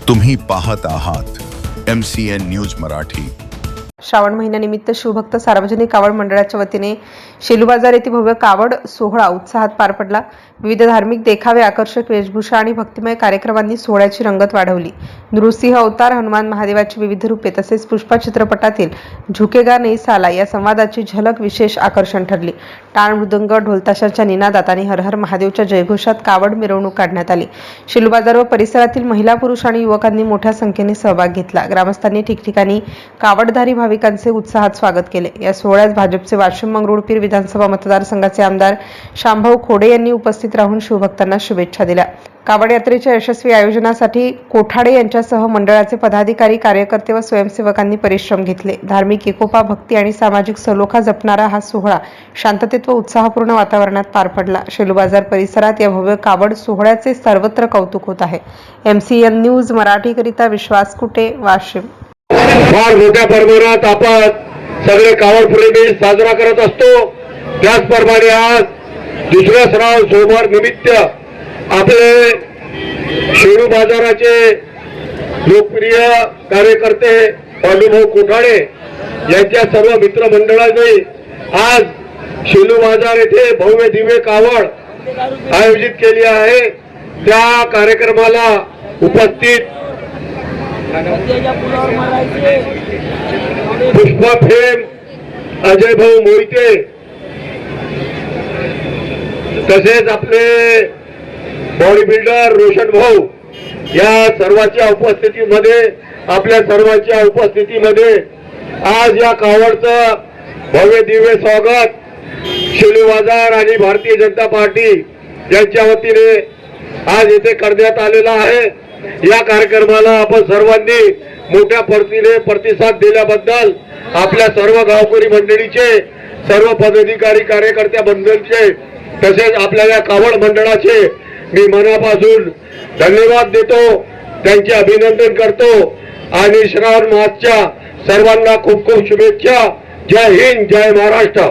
तुम्ही पाहत आहात MCN न्यूज मराठी। श्रावण महिन्यानिमित्त शिवभक्त सार्वजनिक कावड मंडळाच्या वतीने शेलू बाजार येथे भव्य कावड सोहळा उत्साहात पार पडला। विविध धार्मिक देखावे, आकर्षक वेशभूषा आणि भक्तिमय कार्यक्रमांनी सोहळ्याची रंगत वाढवली। नृसिंह अवतार, हनुमान महादेवाची विविध रूपे तसेच पुष्पा चित्रपटातील झुकेगा नहीं साला या संवादाची झलक विशेष आकर्षण ठरली। टाळ, मृदंग, ढोलताशाच्या निनादात आणि हर हर महादेवच्या जयघोषात कावड मिरवणूक काढण्यात आली। शेलू बाजार व परिसरातील महिला, पुरुष आणि युवकांनी मोठ्या संख्येने सहभाग घेतला। ग्रामस्थांनी ठिकठिकाणी कावडधारी भाविकांचे उत्साहात स्वागत केले। या सोहळ्यात भाजपचे वाशिम मंगरुळपीर विधानसभा मतदारसंघाचे आमदार शांभाऊ खोडे यांनी उपस्थित राहून शिवभक्तांना शुभेच्छा दिल्या। कावड यात्रेच्या यशस्वी आयोजनासाठी कोठाडे यांच्यासह मंडळाचे पदाधिकारी, कार्यकर्ते व स्वयंसेवकांनी परिश्रम घेतले। धार्मिक एकोपा, भक्ती आणि सामाजिक सलोखा जपणारा हा सोहळा शांततेत व उत्साहपूर्ण वातावरणात पार पडला। शेलू बाजार परिसरात या भव्य कावड सोहळ्याचे सर्वत्र कौतुक होत आहे। MCN न्यूज मराठीकरिता विश्वास कुटे, वाशिम। फार मोठ्या प्रमाणात आपण सगळे कावड प्रेमी साजरा करत असतो। त्याचप्रमाणे आज दुसऱ्या श्रावण सोमवार निमित्त आपले शेलू बाजाराचे लोकप्रिय कार्यकर्ते पांडुभाऊ कोठाडे यांच्या सर्व मित्रमंडळांनी आज शेलू बाजार येथे भव्य दिव्य कावड आयोजित केली आहे। त्या कार्यक्रमाला उपस्थित पुष्पा फेम अजय भाऊ मोहिते तसेच आपले बॉडी बिल्डर रोशन भाऊ या सर्वांच्या उपस्थितीमध्ये आपल्या सर्वांच्या उपस्थितीमध्ये आज या कावडचं भव्य दिव्य स्वागत शेलू बाजार आणि भारतीय जनता पार्टी यांच्या वतीने आज येथे करण्यात आलेला आहे। या कार्यक्रमाला आपण सर्वांनी मोठ्या पद्धतीने प्रतिसाद दिल्याबद्दल आपल्या सर्व गावकरी मंडळीचे, सर्व पदाधिकारी, कार्यकर्त्या मंडळीचे तसेच आपल्या या कावड मंडळाचे मी मनापासून धन्यवाद देतो, त्यांचे अभिनंदन करतो आणि श्रावण मासच्या सर्वांना खूप खूप शुभेच्छा। जय हिंद, जय महाराष्ट्र।